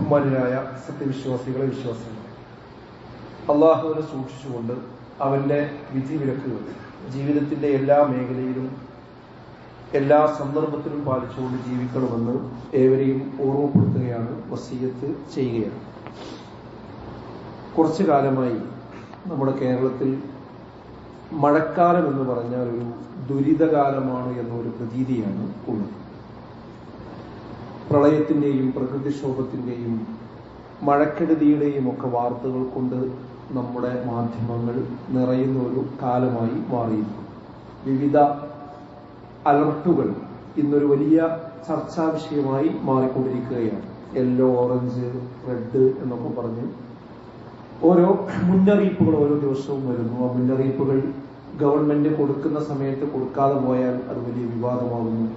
ബഹുമാന്യരായ സത്യവിശ്വാസികളെ വിശ്വാസികൾ, അള്ളാഹുവിനെ സൂക്ഷിച്ചുകൊണ്ട് അവന്റെ വിധിവിലക്കുകൾ ജീവിതത്തിന്റെ എല്ലാ മേഖലയിലും എല്ലാ സന്ദർഭത്തിലും പാലിച്ചുകൊണ്ട് ജീവിക്കണമെന്ന് ഏവരെയും ഓർമ്മപ്പെടുത്തുകയാണ്, വസിയത്ത് ചെയ്യുകയാണ്. കുറച്ചു കാലമായി നമ്മുടെ കേരളത്തിൽ മഴക്കാലം എന്ന് പറഞ്ഞാൽ ഒരു ദുരിതകാലമാണ് എന്നൊരു പ്രതീതിയാണ് ഉള്ളത്. പ്രളയത്തിന്റെയും പ്രകൃതിക്ഷോഭത്തിന്റെയും മഴക്കെടുതിയുടെയും ഒക്കെ വാർത്തകൾ കൊണ്ട് നമ്മുടെ മാധ്യമങ്ങൾ നിറയുന്ന ഒരു കാലമായി മാറിയിരുന്നു. വിവിധ അലർട്ടുകൾ ഇന്നൊരു വലിയ ചർച്ചാ വിഷയമായി മാറിക്കൊണ്ടിരിക്കുകയാണ്. യെല്ലോ, ഓറഞ്ച്, റെഡ് എന്നൊക്കെ പറഞ്ഞ് ഓരോ മുന്നറിയിപ്പുകൾ ഓരോ ദിവസവും വരുന്നു. ആ മുന്നറിയിപ്പുകൾ ഗവൺമെന്റ് കൊടുക്കുന്ന സമയത്ത് കൊടുക്കാതെ പോയാൽ അത് വലിയ വിവാദമാകുന്നു.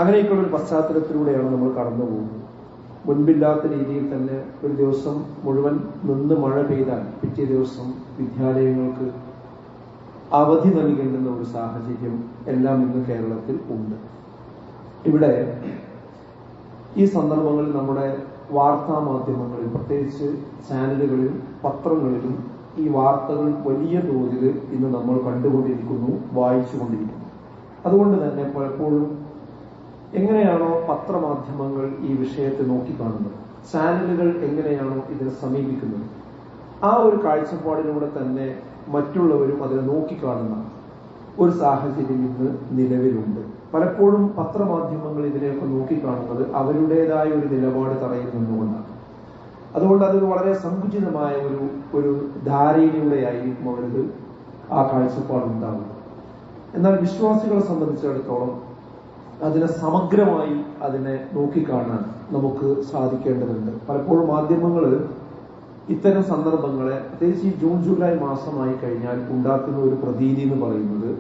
അങ്ങനെയൊക്കെയുള്ള ഒരു പശ്ചാത്തലത്തിലൂടെയാണ് നമ്മൾ കടന്നു പോകുന്നത്. മുൻപില്ലാത്ത രീതിയിൽ തന്നെ ഒരു ദിവസം മുഴുവൻ നിന്ന് മഴ പെയ്താൽ പിറ്റേ ദിവസം വിദ്യാലയങ്ങൾക്ക് അവധി നൽകേണ്ടുന്ന ഒരു സാഹചര്യം എല്ലാം ഇന്ന് കേരളത്തിൽ ഉണ്ട്. ഇവിടെ ഈ സന്ദർഭങ്ങളിൽ നമ്മുടെ വാർത്താ മാധ്യമങ്ങളിൽ, പ്രത്യേകിച്ച് ചാനലുകളിലും പത്രങ്ങളിലും ഈ വാർത്തകൾ വലിയ തോതിൽ ഇന്ന് നമ്മൾ കണ്ടുകൊണ്ടിരിക്കുന്നു, വായിച്ചുകൊണ്ടിരിക്കുന്നു. അതുകൊണ്ട് തന്നെ പലപ്പോഴും എങ്ങനെയാണോ പത്രമാധ്യമങ്ങൾ ഈ വിഷയത്തെ നോക്കിക്കാണുന്നത്, ചാനലുകൾ എങ്ങനെയാണോ ഇതിനെ സമീപിക്കുന്നത്, ആ ഒരു കാഴ്ചപ്പാടിലൂടെ തന്നെ മറ്റുള്ളവരും അതിനെ നോക്കിക്കാണുന്ന ഒരു സാഹചര്യം ഇന്ന് നിലവിലുണ്ട്. പലപ്പോഴും പത്രമാധ്യമങ്ങൾ ഇതിനെയൊക്കെ നോക്കിക്കാണുന്നത് അവരുടേതായ ഒരു നിലപാട് തറയിൽ നിന്നുകൊണ്ടാണ്. അതുകൊണ്ട് അത് വളരെ സങ്കുചിതമായ ഒരു ധാരയിലൂടെയായിരിക്കും അവർക്ക് ആ കാഴ്ചപ്പാടുണ്ടാകുന്നത്. എന്നാൽ വിശ്വാസികളെ സംബന്ധിച്ചിടത്തോളം അതിനെ സമഗ്രമായി അതിനെ നോക്കിക്കാണാൻ നമുക്ക് സാധിക്കേണ്ടതുണ്ട്. പലപ്പോഴും മാധ്യമങ്ങൾ ഇത്തരം സന്ദർഭങ്ങളെ, പ്രത്യേകിച്ച് ഈ ജൂൺ ജൂലൈ മാസമായി കഴിഞ്ഞാൽ ഉണ്ടാക്കുന്ന ഒരു പ്രതീതി എന്ന് പറയുന്നത്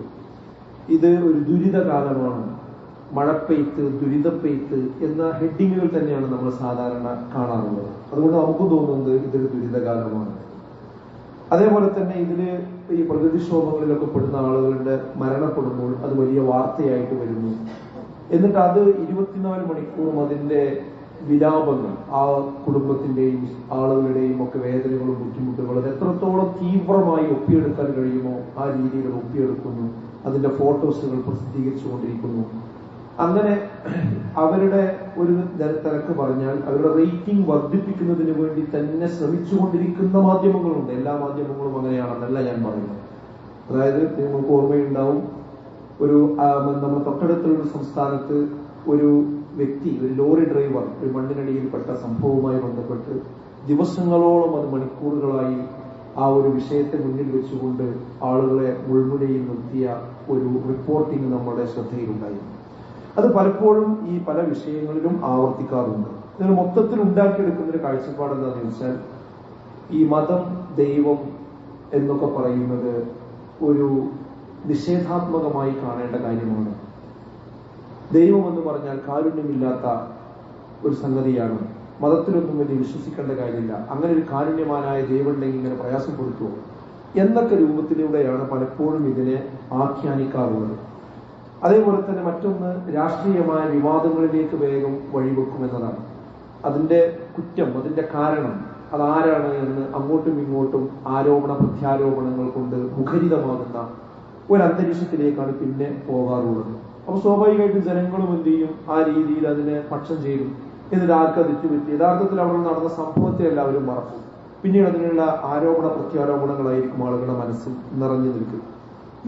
ഇത് ഒരു ദുരിതകാലമാണ്, മഴപ്പെയ്ത്ത്, ദുരിതപ്പെയ്ത്ത് എന്ന ഹെഡിങ്ങുകൾ തന്നെയാണ് നമ്മൾ സാധാരണ കാണാറുള്ളത്. അതുകൊണ്ട് നമുക്ക് തോന്നുന്നത് ഇതൊരു ദുരിതകാലമാണ്. അതേപോലെ തന്നെ ഇതില് ഈ പ്രകൃതിക്ഷോഭങ്ങളിലൊക്കെ പെടുന്ന ആളുകളുടെ മരണപ്പെടുമ്പോൾ അത് വലിയ വാർത്തയായിട്ട് വരുന്നു. എന്നിട്ട് അത് 24 മണിക്കൂറും അതിന്റെ വിലാപങ്ങൾ, ആ കുടുംബത്തിന്റെയും ആളുകളുടെയും ഒക്കെ വേദനകളും ബുദ്ധിമുട്ടുകളും എത്രത്തോളം തീവ്രമായി ഒപ്പിയെടുക്കാൻ കഴിയുമോ ആ രീതിയിൽ ഒപ്പിയെടുക്കുന്നു. അതിന്റെ ഫോട്ടോസുകൾ പ്രസിദ്ധീകരിച്ചുകൊണ്ടിരിക്കുന്നു. അങ്ങനെ അവരുടെ ഒരു തിരക്ക് പറഞ്ഞാൽ അവരുടെ റേറ്റിംഗ് വർദ്ധിപ്പിക്കുന്നതിന് വേണ്ടി തന്നെ ശ്രമിച്ചുകൊണ്ടിരിക്കുന്ന മാധ്യമങ്ങളുണ്ട്. എല്ലാ മാധ്യമങ്ങളും അങ്ങനെയാണെന്നല്ല ഞാൻ പറയുന്നത്. അതായത് നിങ്ങൾക്ക് ഓർമ്മയുണ്ടാവും, നമ്മുടെ തൊട്ടടുത്തുള്ള ഒരു സംസ്ഥാനത്ത് ഒരു വ്യക്തി, ഒരു ലോറി ഡ്രൈവർ, ഒരു മണ്ണിനടിയിൽപ്പെട്ട സംഭവവുമായി ബന്ധപ്പെട്ട് ദിവസങ്ങളോളം, അത് മണിക്കൂറുകളായി ആ ഒരു വിഷയത്തെ മുന്നിൽ വെച്ചുകൊണ്ട് ആളുകളെ മുൾമുനയിൽ നിർത്തിയ ഒരു റിപ്പോർട്ടിംഗ് നമ്മുടെ ശ്രദ്ധയിലുണ്ടായിരുന്നു. അത് പലപ്പോഴും ഈ പല വിഷയങ്ങളിലും ആവർത്തിക്കാറുണ്ട്. ഇതിന് മൊത്തത്തിൽ ഉണ്ടാക്കിയെടുക്കുന്ന ഒരു കാഴ്ചപ്പാട് എന്താണെന്ന് വെച്ചാൽ, ഈ മതം, ദൈവം എന്നൊക്കെ പറയുന്നത് ഒരു നിഷേധാത്മകമായി കാണേണ്ട കാര്യമാണ്. ദൈവം എന്ന് പറഞ്ഞാൽ കാരുണ്യമില്ലാത്ത ഒരു സംഗതിയാണ്, മതത്തിലൊന്നും വലിയ വിശ്വസിക്കേണ്ട കാര്യമില്ല, അങ്ങനെ ഒരു കാരുണ്യമാനായ ദൈവം ഉണ്ടെങ്കിൽ ഇങ്ങനെ പ്രയാസപ്പെടുത്തുമോ എന്നൊക്കെ രൂപത്തിലൂടെയാണ് പലപ്പോഴും ഇതിനെ ആഖ്യാനിക്കാറുള്ളത്. അതേപോലെ തന്നെ മറ്റൊന്ന്, രാഷ്ട്രീയമായ വിവാദങ്ങളിലേക്ക് വേഗം വഴിവെക്കുമെന്നതാണ്. അതിന്റെ കുറ്റം, അതിന്റെ കാരണം അതാരാണ് എന്ന് അങ്ങോട്ടും ഇങ്ങോട്ടും ആരോപണ പ്രത്യാരോപണങ്ങൾ കൊണ്ട് മുഖരിതമാകുന്ന ഒരു അന്തരീക്ഷത്തിലേക്കാണ് പിന്നെ പോകാറുള്ളത്. അപ്പൊ സ്വാഭാവികമായിട്ടും ജനങ്ങളും എന്ത് ചെയ്യും, ആ രീതിയിൽ അതിനെ പക്ഷം ചെയ്യും. എന്നിട്ട് ആർക്കത് തെറ്റുപറ്റി, യഥാർത്ഥത്തിൽ അവിടെ നടന്ന സംഭവത്തെ എല്ലാവരും മറക്കും. പിന്നീട് അതിനുള്ള ആരോപണ പ്രത്യാരോപണങ്ങളായിരിക്കും ആളുകളുടെ മനസ്സിൽ നിറഞ്ഞു നിൽക്കും.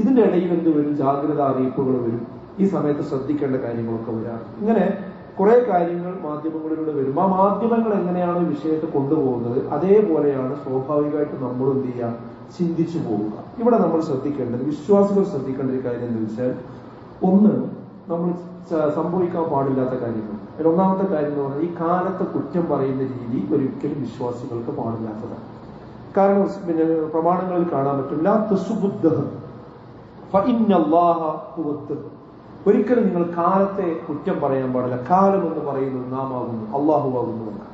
ഇതിന്റെ ഇടയിൽ എന്ത് വരും, ജാഗ്രത അറിയിപ്പുകൾ വരും, ഈ സമയത്ത് ശ്രദ്ധിക്കേണ്ട കാര്യങ്ങളൊക്കെ വരാം. ഇങ്ങനെ കുറെ കാര്യങ്ങൾ മാധ്യമങ്ങളിലൂടെ വരും. ആ മാധ്യമങ്ങൾ എങ്ങനെയാണ് ഈ വിഷയത്തെ കൊണ്ടുപോകുന്നത് അതേപോലെയാണ് സ്വാഭാവികമായിട്ട് നമ്മൾ എന്ത് ചെയ്യുക, ചിന്തിച്ചു പോവുക. ഇവിടെ നമ്മൾ ശ്രദ്ധിക്കേണ്ടത്, വിശ്വാസികൾ ശ്രദ്ധിക്കേണ്ട ഒരു കാര്യം എന്താ വെച്ചാൽ, ഒന്ന്, നമ്മൾ സംഭവിക്കാൻ പാടില്ലാത്ത കാര്യങ്ങൾ. ഒന്നാമത്തെ കാര്യം എന്ന് പറഞ്ഞാൽ, ഈ കാലത്തെ കുറ്റം പറയുന്ന രീതി ഒരിക്കലും വിശ്വാസികൾക്ക് പാടില്ലാത്തതാണ്. കാരണം പിന്നെ പ്രമാണങ്ങളിൽ കാണാൻ പറ്റില്ല, ഒരിക്കലും നിങ്ങൾ കാലത്തെ കുറ്റം പറയാൻ പാടില്ല. കാലം എന്ന് പറയുന്നത് നാം ആകുന്നു, അള്ളാഹു ആകുന്നു എന്നാണ്.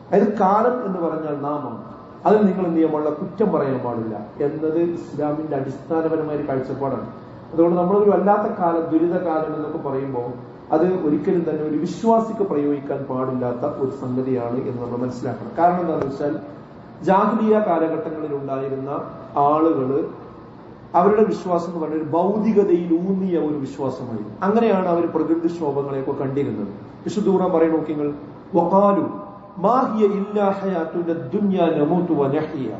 അതായത് കാലം എന്ന് പറഞ്ഞാൽ നാമാണ്, അതിൽ നിങ്ങൾ എന്ത് ചെയ്യാൻ പാടില്ല, കുറ്റം പറയാൻ പാടില്ല എന്നത് ഇസ്ലാമിന്റെ അടിസ്ഥാനപരമായ ഒരു കാഴ്ചപ്പാടാണ്. അതുകൊണ്ട് നമ്മളൊരു വല്ലാത്ത കാലം, ദുരിതകാലം എന്നൊക്കെ പറയുമ്പോൾ അത് ഒരിക്കലും തന്നെ ഒരു വിശ്വാസിക്ക് പ്രയോഗിക്കാൻ പാടില്ലാത്ത ഒരു സംഗതിയാണ് എന്ന് നമ്മൾ മനസ്സിലാക്കണം. കാരണം എന്താണെന്ന് വെച്ചാൽ ജാഹിലിയ കാലഘട്ടങ്ങളിൽ ഉണ്ടായിരുന്ന ആളുകള് അവരുടെ വിശ്വാസം എന്ന് പറഞ്ഞ ഒരു ഭൗതികതയിൽ ഊന്നിയ ഒരു വിശ്വാസമായിരുന്നു. അങ്ങനെയാണ് അവർ പ്രകൃതിക്ഷോഭങ്ങളെയൊക്കെ കണ്ടിരുന്നത്. വിശുദ്ധ ഖുർആൻ പറയും, നോക്കിങ്ങൾ, വഖാലു മാ ഹിയ ഇല്ലാ ഹയാതുന ദുനിയ നമൂതു വനഹ്യ.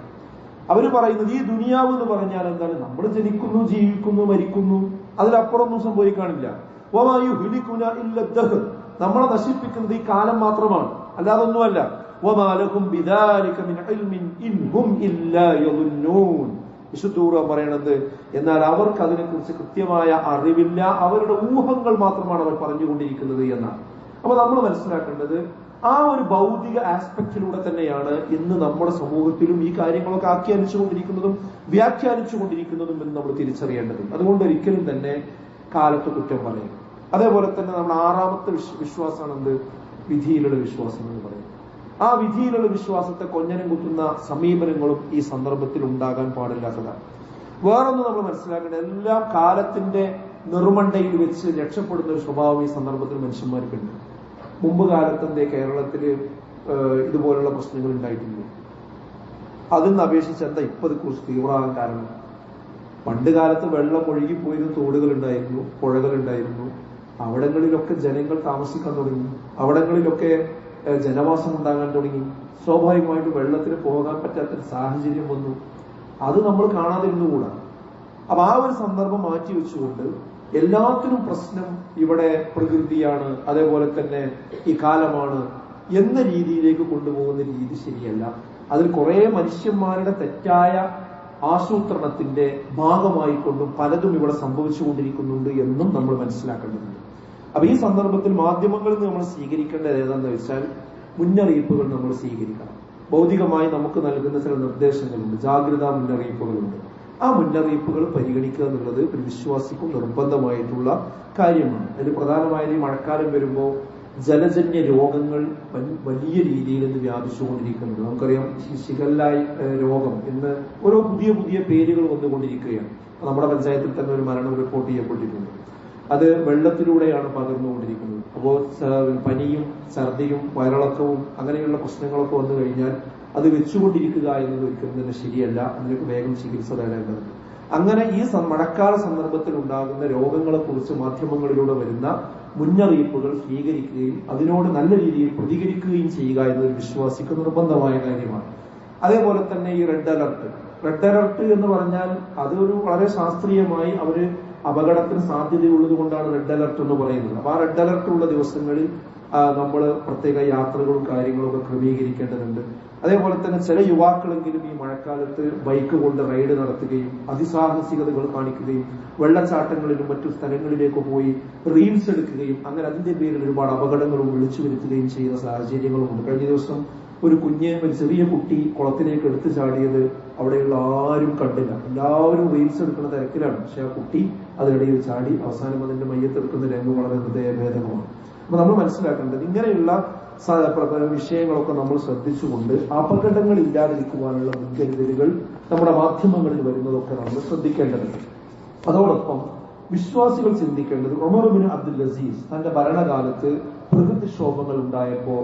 അവര് പറയുന്നത് ഈ ദുനിയാവ് എന്ന് പറഞ്ഞാൽ എന്താണ്? നമ്മൾ ജനിക്കുന്നു, ജീവിക്കുന്നു, മരിക്കുന്നു, അതിലപ്പുറമൊന്നും സംഭവിക്കാനില്ല. വമാ യുഹ്ലികുന ഇല്ല ദഹർ, നമ്മളെ നശിപ്പിക്കുന്നത് ഈ കാലം മാത്രമാണ്, അല്ലാതെ ഒന്നുമല്ല. വമാ ലഹും ബിദാലിക മിൻ ഇൽമിൻ ഇൻഹും ഇല്ലാ യളുന്നൂൻ. വിശുദ്ധ ഖുർആൻ പറയണത്, എന്നാൽ അവർക്ക് അതിനെക്കുറിച്ച് കൃത്യമായ അറിവില്ല, അവരുടെ ഊഹങ്ങൾ മാത്രമാണ് അവർ പറഞ്ഞുകൊണ്ടിരിക്കുന്നത് എന്നാണ്. അപ്പൊ നമ്മൾ മനസ്സിലാക്കേണ്ടത് ആ ഒരു ഭൗതിക ആസ്പെക്റ്റിലൂടെ തന്നെയാണ് ഇന്ന് നമ്മുടെ സമൂഹത്തിലും ഈ കാര്യങ്ങളൊക്കെ ആഖ്യാനിച്ചുകൊണ്ടിരിക്കുന്നതും വ്യാഖ്യാനിച്ചുകൊണ്ടിരിക്കുന്നതും എന്ന് നമ്മൾ തിരിച്ചറിയേണ്ടതുണ്ട്. അതുകൊണ്ട് ഒരിക്കലും തന്നെ കാലത്ത് കുറ്റം പറയും. അതേപോലെ തന്നെ നമ്മുടെ ആറാമത്തെ വിശ്വാസമാണ് എന്ത്? വിധിയിലുള്ള വിശ്വാസം എന്ന് പറയുന്നത്. ആ വിധിയിലുള്ള വിശ്വാസത്തെ കൊഞ്ഞനം കുത്തുന്ന സമീപനങ്ങളും ഈ സന്ദർഭത്തിൽ ഉണ്ടാകാൻ പാടില്ലാത്തതാണ്. വേറൊന്ന് നമ്മൾ മനസ്സിലാക്കേണ്ടത്, എല്ലാ കാലത്തിന്റെ നെറുമണ്ടയിൽ വെച്ച് രക്ഷപ്പെടുന്ന ഒരു സ്വഭാവം ഈ സന്ദർഭത്തിൽ മനുഷ്യന്മാർക്കുണ്ട്. മുമ്പ് കാലത്തെ കേരളത്തില് ഇതുപോലുള്ള പ്രശ്നങ്ങൾ ഉണ്ടായിട്ടില്ല. അതിന്ന് അപേക്ഷിച്ച് എന്താ ഇപ്പൊ ഇത് കുറിച്ച് തീവ്രമാകാൻ കാരണം? പണ്ട് കാലത്ത് വെള്ളം ഒഴുകിപ്പോയിരുന്ന തോടുകൾ ഉണ്ടായിരുന്നു, പുഴകൾ ഉണ്ടായിരുന്നു. അവിടങ്ങളിലൊക്കെ ജനങ്ങൾ താമസിക്കാൻ തുടങ്ങി, അവിടങ്ങളിലൊക്കെ ജനവാസം ഉണ്ടാകാൻ തുടങ്ങി. സ്വാഭാവികമായിട്ട് വെള്ളത്തിന് പോകാൻ പറ്റാത്തൊരു സാഹചര്യം വന്നു. അത് നമ്മൾ കാണാതിരുന്നുകൂടാ. അപ്പൊ ആ ഒരു സന്ദർഭം മാറ്റി വെച്ചുകൊണ്ട് എല്ലാത്തിനും പ്രശ്നം ഇവിടെ പ്രകൃതിയാണ്, അതേപോലെ തന്നെ ഈ കാലമാണ് എന്ന രീതിയിലേക്ക് കൊണ്ടുപോകുന്ന രീതി ശരിയല്ല. അതിൽ കുറെ മനുഷ്യന്മാരുടെ തെറ്റായ ആസൂത്രണത്തിന്റെ ഭാഗമായിക്കൊണ്ടും പലതും ഇവിടെ സംഭവിച്ചുകൊണ്ടിരിക്കുന്നുണ്ട് എന്നും നമ്മൾ മനസ്സിലാക്കേണ്ടതുണ്ട്. അപ്പൊ ഈ സന്ദർഭത്തിൽ മാധ്യമങ്ങളിൽ നിന്ന് നമ്മൾ സ്വീകരിക്കേണ്ടത് ഏതാണെന്ന് വെച്ചാൽ മുന്നറിയിപ്പുകൾ നമ്മൾ സ്വീകരിക്കണം. ഭൗതികമായി നമുക്ക് നൽകുന്ന ചില നിർദ്ദേശങ്ങളുണ്ട്, ജാഗ്രതാ മുന്നറിയിപ്പുകളുണ്ട്. ആ മുന്നറിയിപ്പുകൾ പരിഗണിക്കുക എന്നുള്ളത് ഒരു വിശ്വാസിക്കും നിർബന്ധമായിട്ടുള്ള കാര്യമാണ്. അതിൽ പ്രധാനമായും ഈ മഴക്കാലം വരുമ്പോൾ ജലജന്യ രോഗങ്ങൾ വലിയ രീതിയിൽ ഇന്ന് വ്യാപിച്ചുകൊണ്ടിരിക്കുന്നുണ്ട്. നമുക്കറിയാം, ശിഖല്ല രോഗം ഇന്ന് ഓരോ പുതിയ പുതിയ പേരുകൾ വന്നുകൊണ്ടിരിക്കുകയാണ്. നമ്മുടെ പഞ്ചായത്തിൽ തന്നെ ഒരു മരണം റിപ്പോർട്ട് ചെയ്യപ്പെട്ടിട്ടുണ്ട്. അത് വെള്ളത്തിലൂടെയാണ് പകർന്നുകൊണ്ടിരിക്കുന്നത്. അപ്പോൾ പനിയും ഛർദിയും വയറിളക്കവും അങ്ങനെയുള്ള പ്രശ്നങ്ങളൊക്കെ വന്നു കഴിഞ്ഞാൽ അത് വെച്ചുകൊണ്ടിരിക്കുക എന്നത് ഒരിക്കലും തന്നെ ശരിയല്ല. അതിനൊക്കെ വേഗം ചികിത്സ തേടേണ്ടതുണ്ട്. അങ്ങനെ ഈ മഴക്കാല സന്ദർഭത്തിൽ ഉണ്ടാകുന്ന രോഗങ്ങളെ കുറിച്ച് മാധ്യമങ്ങളിലൂടെ വരുന്ന മുന്നറിയിപ്പുകൾ സ്വീകരിക്കുകയും അതിനോട് നല്ല രീതിയിൽ പ്രതികരിക്കുകയും ചെയ്യുക എന്നൊരു വിശ്വാസിക്ക് നിർബന്ധമായ കാര്യമാണ്. അതേപോലെ തന്നെ ഈ റെഡ് അലർട്ട് എന്ന് പറഞ്ഞാൽ അതൊരു വളരെ ശാസ്ത്രീയമായി അവര് അപകടത്തിന് സാധ്യതയുള്ളത് കൊണ്ടാണ് റെഡ് അലർട്ട് എന്ന് പറയുന്നത്. അപ്പൊ ആ റെഡ് അലർട്ട് ഉള്ള ദിവസങ്ങളിൽ നമ്മൾ പ്രത്യേക യാത്രകളും കാര്യങ്ങളും ഒക്കെ ക്രമീകരിക്കേണ്ടതുണ്ട്. അതേപോലെ തന്നെ ചില യുവാക്കളെങ്കിലും ഈ മഴക്കാലത്ത് ബൈക്ക് കൊണ്ട് റൈഡ് നടത്തുകയും അതിസാഹസികതകൾ കാണിക്കുകയും വെള്ളച്ചാട്ടങ്ങളിലും മറ്റു സ്ഥലങ്ങളിലേക്ക് പോയി റീൽസ് എടുക്കുകയും അങ്ങനെ അതിന്റെ പേരിൽ ഒരുപാട് അപകടങ്ങളും വിളിച്ചു വരുത്തുകയും ചെയ്യുന്ന സാഹചര്യങ്ങളുമുണ്ട്. കഴിഞ്ഞ ദിവസം ഒരു ചെറിയ കുട്ടി കുളത്തിലേക്ക് എടുത്തു ചാടിയത് അവിടെയുള്ള ആരും കണ്ടില്ല. എല്ലാവരും റീൽസ് എടുക്കുന്ന തിരക്കിലാണ്. പക്ഷെ ആ കുട്ടി അതിനിടയിൽ ചാടി അവസാനം അതിന്റെ മയ്യത്തെടുക്കുന്ന രംഗം വളരെ ഹൃദയഭേദകമാണ്. അപ്പൊ നമ്മൾ മനസ്സിലാക്കേണ്ടത് ഇങ്ങനെയുള്ള വിഷയങ്ങളൊക്കെ നമ്മൾ ശ്രദ്ധിച്ചുകൊണ്ട് അപകടങ്ങൾ ഇല്ലാതിരിക്കുവാനുള്ള മുൻകരുതലുകൾ നമ്മുടെ മാധ്യമങ്ങളിൽ വരുന്നതൊക്കെ നമ്മൾ ശ്രദ്ധിക്കേണ്ടതുണ്ട്. അതോടൊപ്പം വിശ്വാസികൾ ചിന്തിക്കേണ്ടത്, ഉമർ ബിൻ അബ്ദുൽ അസീസ് തന്റെ ഭരണകാലത്ത് പ്രകൃതിക്ഷോഭങ്ങൾ ഉണ്ടായപ്പോ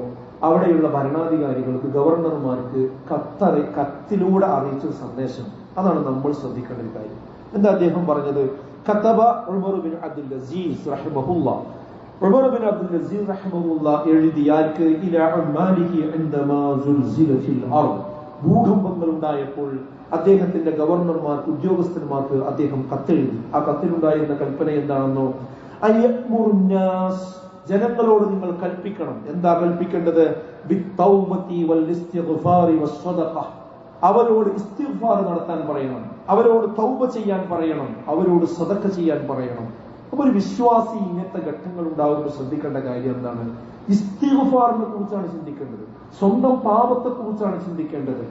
അവിടെയുള്ള ഭരണാധികാരികൾക്ക്, ഗവർണർമാർക്ക് കത്തിലൂടെ അറിയിച്ചൊരു സന്ദേശം. അതാണ് നമ്മൾ ശ്രദ്ധിക്കേണ്ട ഒരു കാര്യം. എന്താ അദ്ദേഹം പറഞ്ഞത്? കതബ ഉമർ ബിൻ അബ്ദുൽ അസീസ് റഹിമഹുല്ലാഹ്, ഉമർ ബിൻ അബ്ദുൽ അസീസ് റഹിമഹുല്ലാഹ് എഴുതിയാൽക്ക് ഇലാ ഉമ്മാലിഹി ഇൻദമാ സുൽസിലത്തിൽ അർദ്, ഭൂകമ്പങ്ങൾ ഉണ്ടായപ്പോൾ അദ്ദേഹത്തിന്റെ ഗവർണർമാർക്ക്, ഉദ്യോഗസ്ഥന്മാർക്ക് അദ്ദേഹം കത്തെഴുതി. ആ കത്തിലുണ്ടായിരുന്ന കൽപ്പന എന്താണെന്നോ, അയ്യമുറുന്നാസ്, ജനങ്ങളോട് നിങ്ങൾ കൽപ്പിക്കണം. എന്താ കൽപ്പിക്കേണ്ടത്? ബിത്തൗബതി വൽ ഇസ്തിഗ്ഫാരി വസ്സദഖ, അവരോട് ഇസ്തിഗ്ഫാർ നടത്താൻ പറയണം, അവരോട് തൗബ ചെയ്യാൻ പറയണം, അവരോട് സദഖ ചെയ്യാൻ പറയണം. അപ്പൊ ഒരു വിശ്വാസി ഇങ്ങനത്തെ ഘട്ടങ്ങൾ ഉണ്ടാകുമ്പോൾ ശ്രദ്ധിക്കേണ്ട കാര്യം എന്താണ്? ഇസ്തിഗ്ഫാറിനെ കുറിച്ചാണ് ചിന്തിക്കേണ്ടത്, സ്വന്തം പാപത്തെ കുറിച്ചാണ് ചിന്തിക്കേണ്ടത്.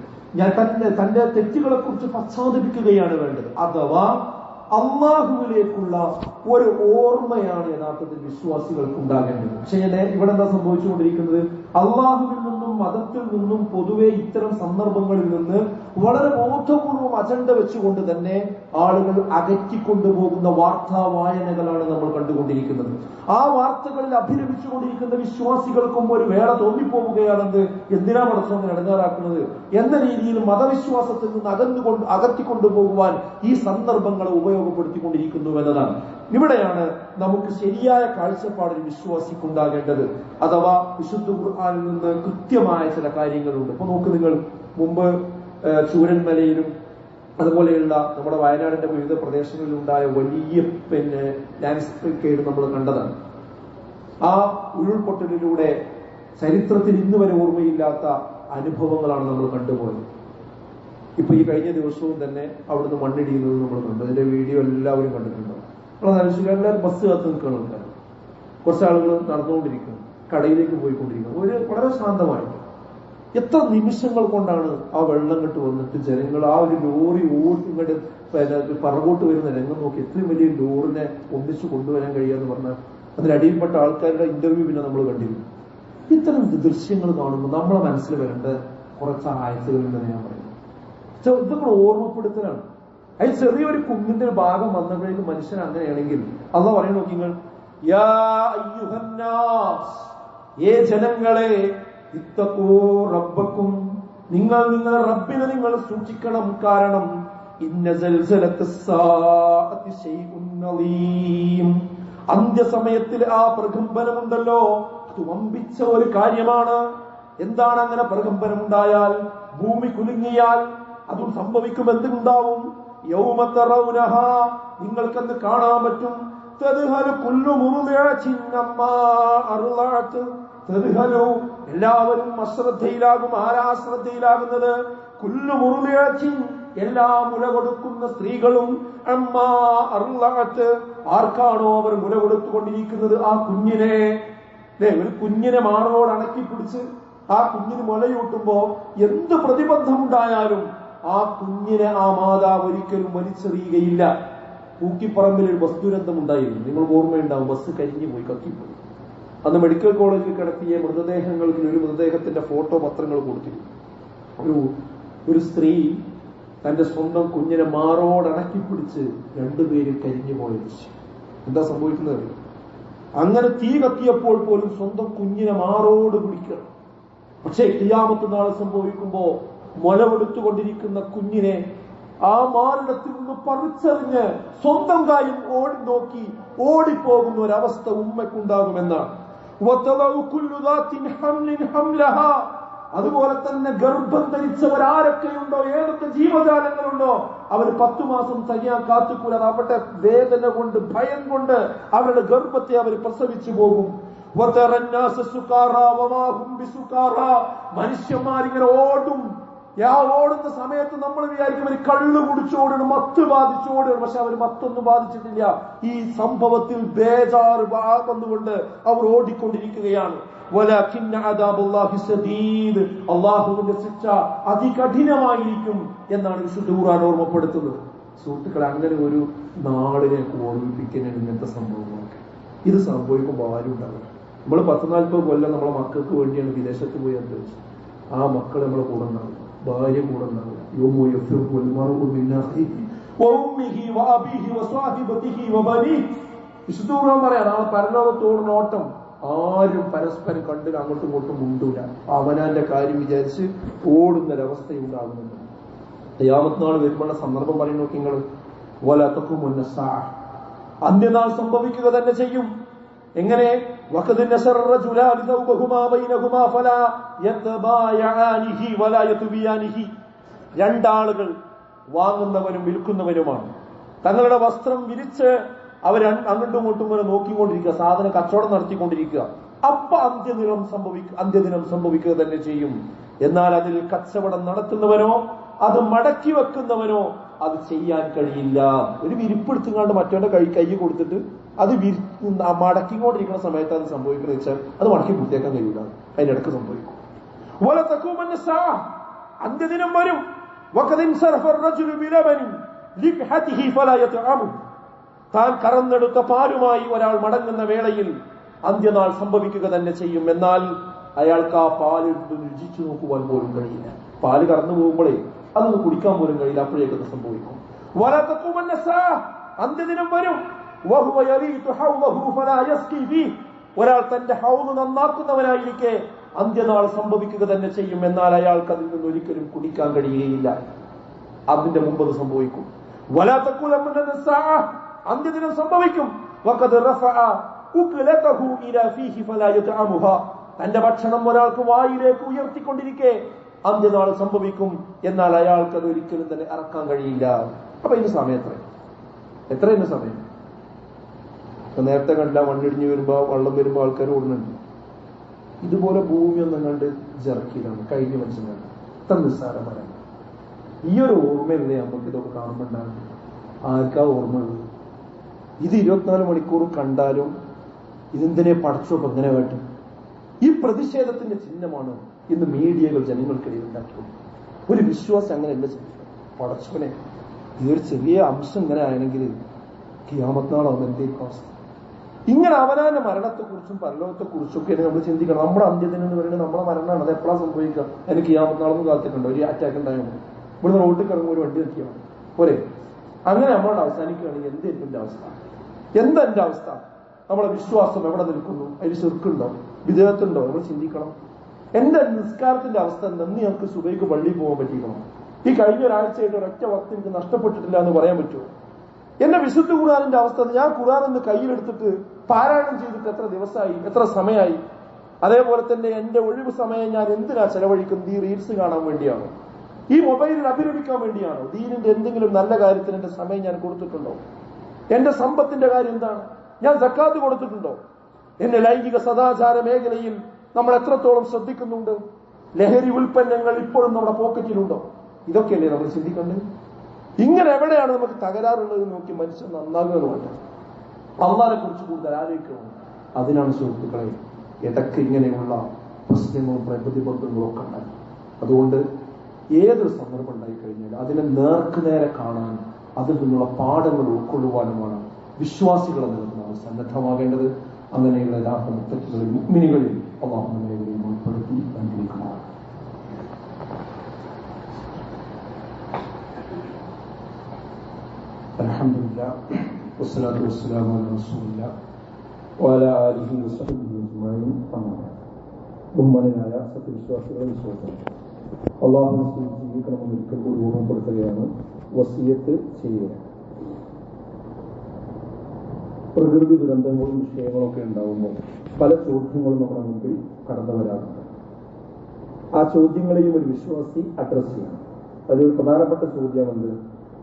തന്റെ തെറ്റുകളെ കുറിച്ച് പശ്ചാത്തപിക്കുകയാണ് വേണ്ടത്. അഥവാ അള്ളാഹുവിലേക്കുള്ള ഒരു ഓർമ്മയാണ് യഥാർത്ഥത്തിൽ വിശ്വാസികൾക്ക് ഉണ്ടാകേണ്ടത്. പക്ഷേ ഇവിടെ എന്താ സംഭവിച്ചുകൊണ്ടിരിക്കുന്നത്? അള്ളാഹുവിൽ നിന്നും മതത്തിൽ നിന്നും പൊതുവെ ഇത്തരം സന്ദർഭങ്ങളിൽ നിന്ന് വളരെ ബോധപൂർവം അജണ്ട വെച്ചുകൊണ്ട് തന്നെ ആളുകൾ അകറ്റിക്കൊണ്ടുപോകുന്ന വാർത്താ വായനകളാണ് നമ്മൾ കണ്ടുകൊണ്ടിരിക്കുന്നത്. ആ വാർത്തകളിൽ അഭിരമിച്ചുകൊണ്ടിരിക്കുന്ന വിശ്വാസികൾക്കും ഒരു വേള തോന്നിപ്പോവുകയാണെന്ന്, എന്തിനാ പടച്ചോനെ ഇടങ്ങാറാക്കുന്നത് എന്ന രീതിയിൽ മതവിശ്വാസത്തിൽ നിന്ന് അകറ്റിക്കൊണ്ടുപോകുവാൻ ഈ സന്ദർഭങ്ങളെ ഉപയോഗപ്പെടുത്തിക്കൊണ്ടിരിക്കുന്നു എന്നതാണ്. ഇവിടെയാണ് നമുക്ക് ശരിയായ കാഴ്ചപ്പാടിൽ വിശ്വാസിക്കുണ്ടാകേണ്ടത്. അഥവാ വിശുദ്ധ ഖുർആനിൽ നിന്ന് കൃത്യമായ ചില കാര്യങ്ങളുണ്ട്. ഇപ്പൊ നോക്ക്, നിങ്ങൾ മുമ്പ് ചൂരന്മലയിലും അതുപോലെയുള്ള നമ്മുടെ വയനാടിന്റെ വിവിധ പ്രദേശങ്ങളിലുണ്ടായ വലിയ ലാൻഡ്സ്കേപ്പ് നമ്മൾ കണ്ടതാണ്. ആ ഉരുൾപൊട്ടലിലൂടെ ചരിത്രത്തിൽ ഇന്ന് വരെ ഓർമ്മയില്ലാത്ത അനുഭവങ്ങളാണ് നമ്മൾ കണ്ടുപോയത്. ഇപ്പൊ ഈ കഴിഞ്ഞ ദിവസവും തന്നെ അവിടുന്ന് മണ്ണിടിയുന്നത് നമ്മൾ കണ്ടു. അതിന്റെ വീഡിയോ എല്ലാവരും കണ്ടിട്ടുണ്ടാവും. എല്ലാവരും ബസ് കാത്ത് നിൽക്കുന്ന ആൾക്കാർ, കുറച്ച് ആളുകൾ നടന്നുകൊണ്ടിരിക്കുന്നു, കടയിലേക്ക് പോയിക്കൊണ്ടിരിക്കുന്നു. വളരെ ശാന്തമായിട്ട് എത്ര നിമിഷങ്ങൾ കൊണ്ടാണ് ആ വെള്ളം കെട്ട് വന്നിട്ട് ജനങ്ങൾ ആ ഒരു ലോറി ഇങ്ങോട്ട് പറകോട്ട് വരുന്ന രംഗം നോക്കി. എത്രയും വലിയ ലോറിനെ ഒന്നിച്ചു കൊണ്ടുവരാൻ കഴിയാന്ന് പറഞ്ഞാൽ അതിനടിയിൽപ്പെട്ട ആൾക്കാരുടെ ഇന്റർവ്യൂ പിന്നെ നമ്മൾ കണ്ടിരുന്നു. ഇത്തരം ദൃശ്യങ്ങൾ കാണുമ്പോൾ നമ്മളെ മനസ്സിൽ വരേണ്ട കുറച്ച് ആയത്തുകളുണ്ടെന്ന് ഞാൻ പറയുന്നത്. ഇതൊക്കെ ഓർമ്മപ്പെടുത്തലാണ്. അതിൽ ചെറിയൊരു കുന്നിന്റെ ഒരു ഭാഗം വന്നപ്പോഴേക്കും മനുഷ്യൻ അങ്ങനെയാണെങ്കിൽ അള്ളാഹ് പറയുന്ന നോക്കിങ്ങൾ, യാ അയ്യുഹന്നാസ്, ഏ ജനങ്ങളെ, ഇത്തഖൂ റബ്ബക്കും, നിങ്ങൾ നിങ്ങളുടെ റബ്ബിനെ നിങ്ങൾ സൂക്ഷിക്കണം. കാരണം ഇന്ന സൽസലത്തുസ്സാഅത്തി ശൈഉൻ അളീം, അന്ത്യസമയത്തിൽ ആ പ്രകമ്പനമുണ്ടല്ലോ, അത് വമ്പിച്ച ഒരു കാര്യമാണ്. എന്താണ് അങ്ങനെ പ്രകമ്പനമുണ്ടായാൽ, ഭൂമി കുലുങ്ങിയാൽ അതും സംഭവിക്കും. എന്തുണ്ടാവും? യൗമ തറൗനഹാ, നിങ്ങൾക്കെന്ന് കാണാൻ പറ്റും. തദ്ഹലു കുല്ലു മുർദിഅത്തിൻ അമ്മാ അർളഅത്, തദ്ഹലു, എല്ലാവരും അശ്രദ്ധയിലാകും. ആരാ ശ്രദ്ധയിലാകുന്നത്? കുല്ലു മുർദിഅത്തിൻ, എല്ലാ മുല കൊടുക്കുന്ന സ്ത്രീകളും. അമ്മാ അർളഅത്, ആർക്കാണോ അവർ മുല കൊടുത്തുകൊണ്ടിരിക്കുന്നത് ആ കുഞ്ഞിനെ. ഒരു കുഞ്ഞിനെ മാറോട് അണക്കി പിടിച്ച് ആ കുഞ്ഞിന് മുലയൂട്ടുമ്പോ എന്ത് പ്രതിബന്ധമുണ്ടായാലും ആ കുഞ്ഞിനെ ആ മാതാവ് ഒരിക്കലും വലിച്ചെറിയുകയില്ല. പൂക്കിപ്പറമ്പിൽ ഒരു ബസ് ദുരന്തം ഉണ്ടായിരുന്നു, നിങ്ങൾക്ക് ഓർമ്മയുണ്ടാവും. ബസ് കരിഞ്ഞു പോയി, കത്തിപ്പോയി. അന്ന് മെഡിക്കൽ കോളേജിൽ കിടത്തിയ മൃതദേഹങ്ങൾക്ക് ഒരു മൃതദേഹത്തിന്റെ ഫോട്ടോ പത്രങ്ങൾ കൊടുത്തിരുന്നു. ഒരു സ്ത്രീ തന്റെ സ്വന്തം കുഞ്ഞിനെ മാറോടണക്കി പിടിച്ച് രണ്ടുപേരും കരിഞ്ഞു പോയ ദൃശ്യം. എന്താ സംഭവിക്കുന്നത്? അങ്ങനെ തീ കത്തിയപ്പോൾ പോലും സ്വന്തം കുഞ്ഞിനെ മാറോട് പിടിക്കണം. പക്ഷേ ഖിയാമത്ത് നാൾ സംഭവിക്കുമ്പോ മുലവെടുത്തുകൊണ്ടിരിക്കുന്ന കുഞ്ഞിനെ ആ മാറിടത്തിൽ നിന്ന് പറിച്ചറിഞ്ഞ് സ്വന്തം കാര്യം ഓടി നോക്കി ഓടിപ്പോകുന്ന ഒരവസ്ഥ ഉമ്മയ്ക്കുണ്ടാകുമെന്നാണ്. അതുപോലെ തന്നെ ഗർഭം ധരിച്ചവരാരൊക്കെയുണ്ടോ, ഏതൊക്കെ ജീവജാലങ്ങളുണ്ടോ, അവർ 10 മാസം തനിയാൻ കാത്തുക്കൂല. അവരുടെ വേദന കൊണ്ട്, ഭയം കൊണ്ട് അവരുടെ ഗർഭത്തെ അവർ പ്രസവിച്ചു പോകും. മനുഷ്യന്മാരിങ്ങനെ ഓടും. ഓടുന്ന സമയത്ത് നമ്മൾ വിചാരിക്കും അവർ കള്ളു കുടിച്ചോടണം, മത്ത് ബാധിച്ചോടണം. പക്ഷെ അവർ മത്തൊന്നും ബാധിച്ചിട്ടില്ല. ഈ സംഭവത്തിൽ ബേജാറ് വന്നുകൊണ്ട് അവർ ഓടിക്കൊണ്ടിരിക്കുകയാണ്. അള്ളാഹുവിന്റെ ശിക്ഷ അതികഠിനമായിരിക്കും എന്നാണ് വിശുദ്ധ ഖുർആൻ ഓർമ്മപ്പെടുത്തുന്നത്. സുഹൃത്തുക്കളെ, അങ്ങനെ ഒരു നാടിനെ ഓർമ്മിപ്പിക്കാനാണ് ഇങ്ങനത്തെ സംഭവങ്ങളൊക്കെ. ഇത് സംഭവിക്കുമ്പോൾ ആരും ഉണ്ടാവില്ല. നമ്മൾ 10-40 കൊല്ലം നമ്മളെ മക്കൾക്ക് വേണ്ടിയാണ് വിദേശത്ത് പോയി അന്തരിച്ചത്. ആ മക്കൾ നമ്മളെ കൂടെ ഉണ്ടാവില്ല, ഭാര്യ കൂടെ ഉണ്ടാവില്ല. വിശുദ്ധ ഖുർആൻ പറയാം, നാളെ പരലോകത്തോട് നോട്ടം. ആരും പരസ്പരം കണ്ട് അങ്ങോട്ടും ഇങ്ങോട്ടും മുണ്ടൂല. അവനാന്റെ കാര്യം വിചാരിച്ച് ഓടുന്നൊരവസ്ഥയുണ്ടാകുന്നുണ്ട്. ഖിയാമത്ത് നാൾ വരുമ്പോഴുള്ള സന്ദർഭം പറയും നോക്കി നിങ്ങൾ. അന്ത്യനാൾ സംഭവിക്കുക തന്നെ ചെയ്യും. എങ്ങനെ? രണ്ടാളുകൾ വാങ്ങുന്നവരും വിൽക്കുന്നവരുമാണ്. തങ്ങളുടെ വസ്ത്രം വിരിച്ച് അവർ അങ്ങോട്ടും ഇങ്ങോട്ടും ഇങ്ങനെ നോക്കിക്കൊണ്ടിരിക്കുക, സാധനം കച്ചവടം നടത്തിക്കൊണ്ടിരിക്കുക. അപ്പൊ അന്ത്യദിനം സംഭവിക്കുക തന്നെ ചെയ്യും. എന്നാൽ അതിൽ കച്ചവടം നടത്തുന്നവനോ അത് മടക്കി വെക്കുന്നവനോ അത് ചെയ്യാൻ കഴിയില്ല. ഒരു വിരിപ്പെടുത്തുങ്ങാണ്ട് മറ്റവന്റെ കൈ കൊടുത്തിട്ട് അത് മടക്കിക്കൊണ്ടിരിക്കുന്ന സമയത്ത് അത് സംഭവിക്കുന്നത് വെച്ചാൽ അത് മടക്കി പൂർത്തിയാക്കാൻ കഴിയില്ല. അതിന്റെ ഇടക്ക് സംഭവിക്കും. അന്ത്യദിനം വരും. താൻ കറന്നെടുത്ത പാലുമായി ഒരാൾ മടങ്ങുന്ന വേളയിൽ അന്ത്യനാൾ സംഭവിക്കുക തന്നെ ചെയ്യും. എന്നാൽ അയാൾക്ക് ആ പാല് രുചിച്ചു നോക്കുവാൻ പോലും കഴിയില്ല. പാല് കടന്നു പോകുമ്പോഴേ അതൊന്ന് കുടിക്കാൻ പോലും കഴിയില്ല. അപ്പോഴേക്കത് സംഭവിക്കും. അന്ത്യദിനം വരും. ഒരാൾ തന്റെ ഹൗദ് നന്നാക്കുന്നവനായിരിക്കെ അന്ത്യനാൾ സംഭവിക്കുക തന്നെ ചെയ്യും. എന്നാൽ അയാൾക്ക് അതിൽ നിന്ന് ഒരിക്കലും കുടിക്കാൻ കഴിയുകയില്ല. അതിന്റെ മുമ്പ് അത് സംഭവിക്കും. അന്ത്യദിനം സംഭവിക്കും. തന്റെ ഭക്ഷണം ഒരാൾക്ക് വായിലേക്ക് ഉയർത്തിക്കൊണ്ടിരിക്കെ അന്ത്യനാൾ സംഭവിക്കും. എന്നാൽ അയാൾക്ക് അത് ഒരിക്കലും തന്നെ ഇറക്കാൻ കഴിയില്ല. അപ്പൊ ഇതിന് സമയം എത്രയെന്ന് സമയം നേരത്തെ കണ്ടില്ല. മണ്ണിടിഞ്ഞ് വരുമ്പോ വെള്ളം വരുമ്പോ ആൾക്കാർ ഓടുന്നുണ്ട്. ഇതുപോലെ ഭൂമി ഒന്നും കണ്ട് ജറക്കിയതാണ് കഴിഞ്ഞ മനുഷ്യനാണ്. ഇത്ര നിസ്സാരമാണ്. ഈ ഒരു ഓർമ്മയല്ലേ നമുക്ക് ഇതൊക്കെ കാണുമ്പോണ്ടാകും. ആർക്കാ ഓർമ്മയുള്ളത്? ഇത് 24 മണിക്കൂർ കണ്ടാലും ഇതെന്തിനെ പടച്ചോട്ട് അങ്ങനെ കേട്ടു. ഈ പ്രതിഷേധത്തിന്റെ ചിഹ്നമാണ് ഇന്ന് മീഡിയകൾ ജനങ്ങൾക്കിടയിൽ ഉണ്ടാക്കിയത്. ഒരു വിശ്വാസം അങ്ങനെയല്ല ചെയ്യുന്നത്. പടച്ചോനെ ഈ ഒരു ചെറിയ അംശം ഇങ്ങനെ ആയെങ്കിൽ ഖിയാമത്ത് നാളാവും എന്തേക്കും അവസ്ഥ. ഇങ്ങനെ അവനാന്റെ മരണത്തെക്കുറിച്ചും പരലോകത്തെക്കുറിച്ചൊക്കെ നമ്മൾ ചിന്തിക്കണം. നമ്മുടെ അന്ത്യദിനം എന്ന് പറയുന്നത് നമ്മുടെ മരണമാണ്. അത് എപ്പോഴാണ് സംഭവിക്കുക? എനിക്ക് ഖിയാമത്ത് നാളൊന്നും കാത്തിട്ടുണ്ടോ? ഒരു അറ്റാക്ക് ഉണ്ടായാൽ ഇവിടുന്ന് റോട്ടിൽ കിടങ്ങുമ്പോൾ ഒരു വണ്ടി നിർത്തിയാണ് പോരെ. അങ്ങനെ നമ്മളോട് അവസാനിക്കുകയാണെങ്കിൽ എന്തായിരിക്കും എന്റെ അവസ്ഥ? എന്താ എന്റെ അവസ്ഥ? നമ്മളെ വിശ്വാസം എവിടെ നിൽക്കുന്നു? അതിൽ ശിർക്കുണ്ടോ, വിദേഹത്തുണ്ടോ? നമ്മൾ ചിന്തിക്കണം. എന്റെ നിസ്കാരത്തിന്റെ അവസ്ഥ എന്താ? ഞങ്ങൾക്ക് സുബൈക്ക് പള്ളിയിൽ പോകാൻ പറ്റിക്കണം. ഈ കഴിഞ്ഞ ഒരാഴ്ചയായിട്ട് ഒരൊറ്റ വക്ത് എനിക്ക് നഷ്ടപ്പെട്ടിട്ടില്ല എന്ന് പറയാൻ പറ്റുമോ? എന്റെ വിശുദ്ധ ഖുർആനിന്റെ അവസ്ഥ, ഞാൻ ഖുർആൻ ഒന്ന് കയ്യിലെടുത്തിട്ട് പാരായണം ചെയ്തിട്ട് എത്ര ദിവസമായി, എത്ര സമയമായി? അതേപോലെ തന്നെ എന്റെ ഒഴിവ് സമയം ഞാൻ എന്തിനാ ചെലവഴിക്കുന്നത്? ഈ റീൽസ് കാണാൻ വേണ്ടിയാണോ? ഈ മൊബൈലിൽ അഭിനയിക്കാൻ വേണ്ടിയാണോ? ദീനിന്റെ എന്തെങ്കിലും നല്ല കാര്യത്തിന് എന്റെ സമയം ഞാൻ കൊടുത്തിട്ടുണ്ടോ? എന്റെ സമ്പത്തിന്റെ കാര്യം എന്താണ്? ഞാൻ സക്കാത്ത് കൊടുത്തിട്ടുണ്ടോ? എന്റെ ലൈംഗിക സദാചാര മേഖലയിൽ നമ്മൾ എത്രത്തോളം ശ്രദ്ധിക്കുന്നുണ്ട്? ലഹരി ഉൽപ്പന്നങ്ങൾ ഇപ്പോഴും നമ്മുടെ പോക്കറ്റിലുണ്ടോ? ഇതൊക്കെയല്ലേ നമ്മൾ ചിന്തിക്കേണ്ടത്. ഇങ്ങനെ എവിടെയാണ് നമുക്ക് തകരാറുള്ളത് നോക്കി മനുഷ്യൻ നന്നാകുമെന്ന് അള്ളാഹിനെ കുറിച്ച് കൂടുതൽ ആലോചിക്കണം. അതിനാണ് സുഹൃത്തുക്കളെ ഇടയ്ക്ക് ഇങ്ങനെയുള്ള പ്രശ്നങ്ങളും പ്രതിബന്ധങ്ങളും ഒക്കെ ഉണ്ടായി. അതുകൊണ്ട് ഏതൊരു സന്ദർഭം ഉണ്ടായിക്കഴിഞ്ഞാൽ അതിനെ നേർക്കുനേരെ കാണാൻ, അതിൽ നിന്നുള്ള പാഠങ്ങൾ ഉൾക്കൊള്ളുവാനുമാണ് വിശ്വാസികളെ നിലനിന്ന് സന്നദ്ധമാകേണ്ടത്. അങ്ങനെയുള്ള യഥാർത്ഥ മുത്തക്കികളിൽ മുഅ്മിനീകളിൽ അല്ലാഹു നമ്മെ ഉൾപ്പെടുത്തി അനുഗ്രഹിക്കണം. അൽഹംദുലില്ലാഹ് വസ്സലാത്തു വസ്സലാമു അലാ റസൂലില്ലാഹ് വഅലാ ആലിഹി വസഹ്ബിഹി അജ്മഈൻ. ബഹുമാനനായ സത്യവിശ്വാസികളെ, വിശ്വാസികളെ, അള്ളാഹുവിനെ ജീവിക്കണമെന്ന് ഒരിക്കൽ കൂടി ഓർമ്മപ്പെടുത്തുകയാണ്, വസിയത്ത് ചെയ്യുക. പ്രകൃതി ദുരന്തങ്ങളും വിഷയങ്ങളൊക്കെ ഉണ്ടാകുമ്പോൾ പല ചോദ്യങ്ങളും നമ്മുടെ മുമ്പിൽ കടന്നു വരാറുണ്ട്. ആ ചോദ്യങ്ങളെയും ഒരു വിശ്വാസി അഡ്രസ് ചെയ്യണം. അതിലൊരു പ്രധാനപ്പെട്ട ചോദ്യമുണ്ട്,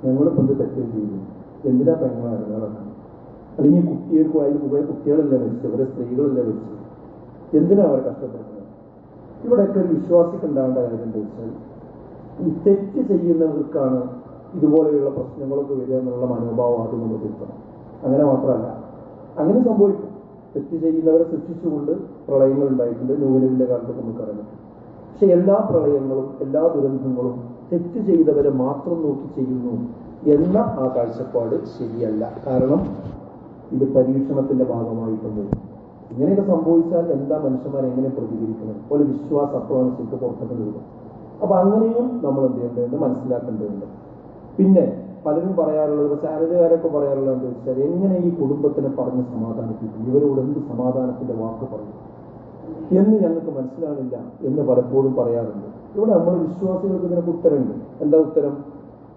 ഞങ്ങളിപ്പോൾ എന്ത് തെറ്റ് ചെയ്യുന്നു? എന്തിനാ പെങ്ങളെ ഇറങ്ങാറാണ്? അല്ലെങ്കിൽ കുട്ടികൾക്ക് അതിൽ കുറെ കുട്ടികളല്ലേ വെച്ച്, അവരെ സ്ത്രീകളല്ലേ വെച്ച്, എന്തിനാ അവർ കഷ്ടപ്പെടുന്നത്? ഇവിടെയൊക്കെ ഒരു വിശ്വാസിക്ക് ഉണ്ടാവേണ്ട കാര്യം എന്താ വെച്ചാൽ, ഈ തെറ്റ് ചെയ്യുന്നവർക്കാണ് ഇതുപോലെയുള്ള പ്രശ്നങ്ങളൊക്കെ വരിക എന്നുള്ള മനോഭാവം ആദ്യം നമ്മൾ തിരുത്തണം. അങ്ങനെ മാത്രമല്ല, അങ്ങനെ സംഭവിക്കും. തെറ്റ് ചെയ്യുന്നവരെ ശിക്ഷിച്ചുകൊണ്ട് പ്രളയങ്ങൾ ഉണ്ടായിട്ടുണ്ട്. നൂഹുവിന്റെ കാലത്ത് നമുക്കറിയാം. പക്ഷെ എല്ലാ പ്രളയങ്ങളും എല്ലാ ദുരന്തങ്ങളും തെറ്റ് ചെയ്തവരെ മാത്രം നോക്കി ചെയ്യുന്നു എന്ന ആ കാഴ്ചപ്പാട് ശരിയല്ല. കാരണം ഇത് പരീക്ഷണത്തിന്റെ ഭാഗമായിട്ടുണ്ട്. ഇങ്ങനെയൊക്കെ സംഭവിച്ചാൽ എന്താ മനുഷ്യന്മാർ എങ്ങനെ പ്രതികരിക്കുന്നത്? ഒരു വിശ്വാസം അപ്പോഴാണ് ശരിക്ക് പുറത്തേക്ക് വരും. അപ്പൊ അങ്ങനെയും നമ്മൾ എന്ത് ചെയ്യേണ്ടതുണ്ട്, മനസ്സിലാക്കേണ്ടതുണ്ട്. പിന്നെ പലരും പറയാറുള്ളത്, ചാനലുകാരൊക്കെ പറയാറുള്ളത് എന്താ വെച്ചാൽ, എങ്ങനെ ഈ കുടുംബത്തിനെ പറഞ്ഞ് സമാധാനിപ്പിക്കും, ഇവരോട് എന്ത് സമാധാനത്തിന്റെ വാക്ക് പറയും എന്ന് ഞങ്ങൾക്ക് മനസ്സിലാണില്ല എന്ന് പലപ്പോഴും പറയാറുണ്ട്. ഇവിടെ നമ്മൾ വിശ്വാസികൾക്ക് ഇതിനൊക്കെ ഉത്തരമുണ്ട്. എന്താ ഉത്തരം?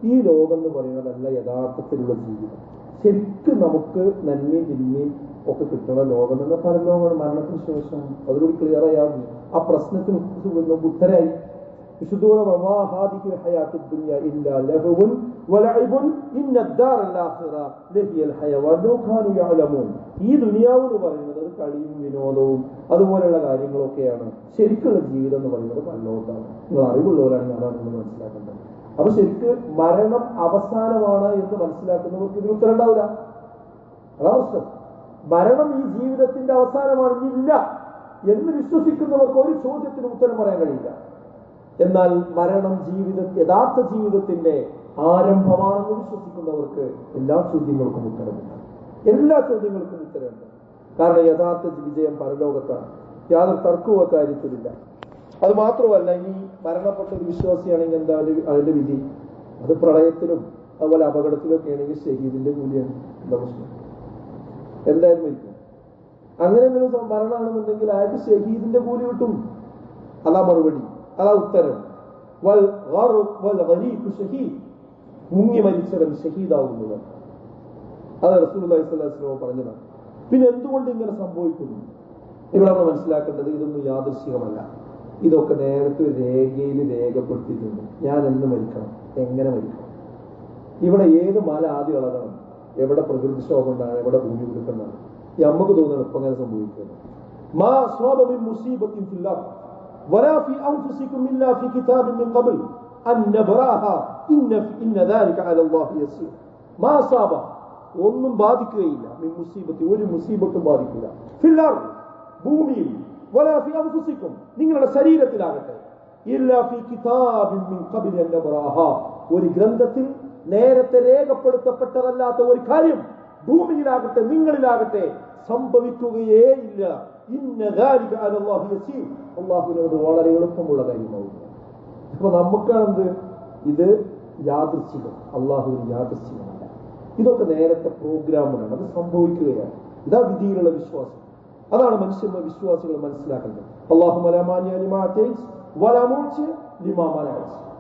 ഈ ലോകം എന്ന് പറയുന്നതല്ല യഥാർത്ഥത്തിലുള്ള ജീവിതം. ശരിക്കും നമുക്ക് നന്മയും തിന്മയും ഒക്കെ കിട്ടുന്ന ലോകം എന്ന പരലോകമാണ്. മരണത്തിന് ശേഷം അതിലൂടെ ക്ലിയർ ആയാകും. ആ പ്രശ്നത്തിന് ഉത്തരായി. ഈ ദുനിയാവ് എന്ന് പറയുന്നത് അത് കളിയും വിനോദവും അതുപോലെയുള്ള കാര്യങ്ങളൊക്കെയാണ്. ശരിക്കുള്ള ജീവിതം എന്ന് പറയുന്നത് പരലോകത്താണ്. നിങ്ങൾ അറിവുള്ളവരാണെങ്കിൽ അതാണ് നിങ്ങൾ മനസ്സിലാക്കേണ്ടത്. അപ്പൊ ശരിക്ക് മരണം അവസാനമാണ് എന്ന് മനസ്സിലാക്കുന്നവർക്ക് ഇതിന് ഉത്തരം ഉണ്ടാവില്ല. അതാ പ്രശ്നം. മരണം ഈ ജീവിതത്തിന്റെ അവസാനമാണ്, ഇല്ല എന്ന് വിശ്വസിക്കുന്നവർക്ക് ഒരു ചോദ്യത്തിന് ഉത്തരം പറയാൻ കഴിയില്ല. എന്നാൽ മരണം യഥാർത്ഥ ജീവിതത്തിന്റെ ആരംഭമാണെന്ന് വിശ്വസിക്കുന്നവർക്ക് എല്ലാ ചോദ്യങ്ങൾക്കും ഉത്തരമുണ്ട്. എല്ലാ ചോദ്യങ്ങൾക്കും ഉത്തരമുണ്ട്. കാരണം യഥാർത്ഥ വിജയം പരലോകത്താണ്. യാതൊരു തർക്കവും കാര്യത്തിലില്ല. അത് മാത്രമല്ല, ഈ മരണപ്പെട്ട ഒരു വിശ്വാസിയാണെങ്കിൽ എന്താ അതിന്റെ വിധി? അത് പ്രളയത്തിലും അതുപോലെ അപകടത്തിലൊക്കെ ആണെങ്കിൽ ഷഹീദിന്റെ കൂലിയാണ്. എന്താ പ്രശ്നം? എന്തായാലും മരിക്കും. അങ്ങനെ എന്തെങ്കിലും മരണമാണെന്നുണ്ടെങ്കിൽ അയാൾക്ക് ഷഹീദിന്റെ കൂലി കിട്ടും. അതാ മറുപടി, അതാ ഉത്തരം. മുങ്ങി മരിച്ചവൻ ഷഹീദാവുന്നത്. അത് റസൂലുള്ളാഹി സ്വല്ലല്ലാഹു അലൈഹി വസല്ലം പറഞ്ഞതാണ്. പിന്നെ എന്തുകൊണ്ട് ഇങ്ങനെ സംഭവിക്കുന്നു? ഇവിടെ നമ്മൾ മനസ്സിലാക്കേണ്ടത് ഇതൊന്നും യാദൃശ്ചികമല്ല. ഇതൊക്കെ നേരത്തെ രേഖയിൽ രേഖപ്പെടുത്തിയിട്ടുണ്ട്. ഞാൻ എന്ന് മരിക്കണം, എങ്ങനെ മരിക്കണം, ഇവിടെ ഏത് മല ആദ്യം ഇളകണം, എവിടെ പ്രകൃതിക്ഷോഭം ഉണ്ടാണ്, എവിടെ ഭൂമി കൊടുക്കുന്നതാണ്. നമുക്ക് തോന്നുന്നത് ഇപ്പൊ അങ്ങനെ സംഭവിക്കുന്നത്. ഒന്നും ബാധിക്കുകയില്ല. ഒരു മുസീബത്തും ബാധിക്കില്ല. ഭൂമിയിൽ നിങ്ങളുടെ ശരീരത്തിലാകട്ടെ ഒരു ഗ്രന്ഥത്തിൽ നേരത്തെ രേഖപ്പെടുത്തപ്പെട്ടതല്ലാത്ത ഒരു കാര്യം ഭൂമിയിലാകട്ടെ നിങ്ങളിലാകട്ടെ സംഭവിക്കുകയേ ഇല്ല. അല്ലാഹുവിനോട് വളരെ എളുപ്പമുള്ള കാര്യമാവുക. അപ്പൊ നമുക്കാണെന്ത്? ഇത് യാദൃശ്ചികം, അല്ലാഹുവിന് യാദൃശ്ചികമല്ല. ഇതൊക്കെ നേരത്തെ പ്രോഗ്രാമുകളാണ്, അത് സംഭവിക്കുകയാണ്. ഇതാ വിധിയിലുള്ള വിശ്വാസം. അതാണ് മനുഷ്യന്മാർ വിശ്വാസികൾ മനസ്സിലാക്കേണ്ടത്.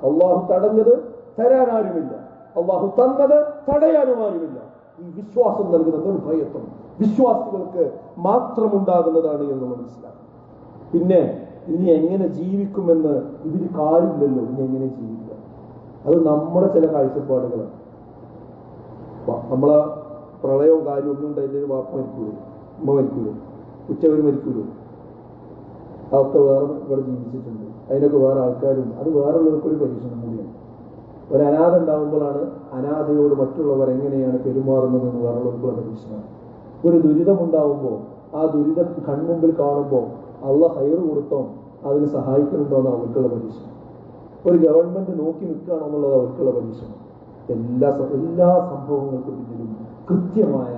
അള്ളാഹു തടഞ്ഞത് തരാൻ ആരുമില്ല, അള്ളാഹു തന്നത് തടയാനും ആരുമില്ല. ഈ വിശ്വാസം നൽകുന്ന നിർഭയത്വം വിശ്വാസികൾക്ക് മാത്രമുണ്ടാകുന്നതാണ് എന്ന് മനസ്സിലാക്കും. പിന്നെ ഇനി എങ്ങനെ ജീവിക്കുമെന്ന് ഇതിന് കാര്യമില്ലല്ലോ. ഇനി എങ്ങനെ ജീവിക്കുക? അത് നമ്മുടെ ചില കാഴ്ചപ്പാടുകളാണ്. നമ്മളെ പ്രളയവും കാര്യവും ഒന്നും ഉണ്ടായില്ലേ? വാപ്പ മരിക്കൂലോ, ഉമ്മ മരിക്കൂലോ, ഉച്ചവർ മരിക്കൂലോ? അതൊക്കെ വേറെ ഇവിടെ ജീവിച്ചിട്ടുണ്ട്. അതിനൊക്കെ വേറെ ആൾക്കാരും. അത് വേറുള്ളവർക്കൊരു പരീക്ഷണം കൂടിയാണ്. ഒരു അനാഥ ഉണ്ടാകുമ്പോഴാണ് അനാഥയോട് മറ്റുള്ളവർ എങ്ങനെയാണ് പെരുമാറുന്നതെന്ന് വേറുള്ളവർക്കുള്ള പരീക്ഷണമാണ്. ഒരു ദുരിതമുണ്ടാവുമ്പോൾ ആ ദുരിതം കൺമുമ്പിൽ കാണുമ്പോൾ അള്ളാഹ് ഹൈർ കൊടുത്തോ അതിന് സഹായിക്കുന്നുണ്ടോ എന്ന് അവർക്കുള്ള പരീക്ഷണം. ഒരു ഗവൺമെന്റ് നോക്കി നിൽക്കുകയാണോ എന്നുള്ളത് അവർക്കുള്ള പരീക്ഷണം. എല്ലാ സംഭവങ്ങൾക്കും പിന്നിലും കൃത്യമായ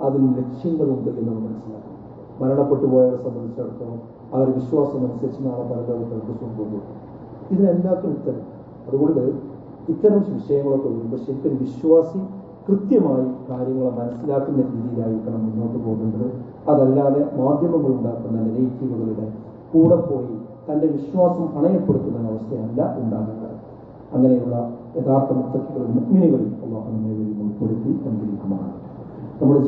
അതിന് ലക്ഷ്യങ്ങളുണ്ട് എന്ന് നമ്മൾ മനസ്സിലാക്കണം. മരണപ്പെട്ടു പോയവരെ സംബന്ധിച്ചിടത്തോളം അവർ വിശ്വാസം അനുസരിച്ച് നാളെ പരലോകത്ത് സംഭവിക്കും. ഇതിനെല്ലാത്തിനും ഉത്തരം. അതുകൊണ്ട് ഇത്തരം വിഷയങ്ങളൊക്കെ വരുമ്പോൾ ശരിക്കും വിശ്വാസി കൃത്യമായി കാര്യങ്ങളെ മനസ്സിലാക്കുന്ന രീതിയിലായിരിക്കണം മുന്നോട്ട് പോകേണ്ടത്. അതല്ലാതെ മാധ്യമങ്ങൾ ഉണ്ടാക്കുന്ന നെഗറ്റീവുകളുടെ കൂടെ പോയി തന്റെ വിശ്വാസം പണയപ്പെടുത്തുന്ന അവസ്ഥയല്ല ഉണ്ടാകേണ്ടത്. അങ്ങനെയുള്ള യഥാർത്ഥ മുത്തക്കികളും മുഗ്മിനികളിൽ അല്ലാഹു നമ്മെ ഉൾപ്പെടുത്തി അനുഗ്രഹിക്കുമാറാകട്ടെ. നമ്മുടെ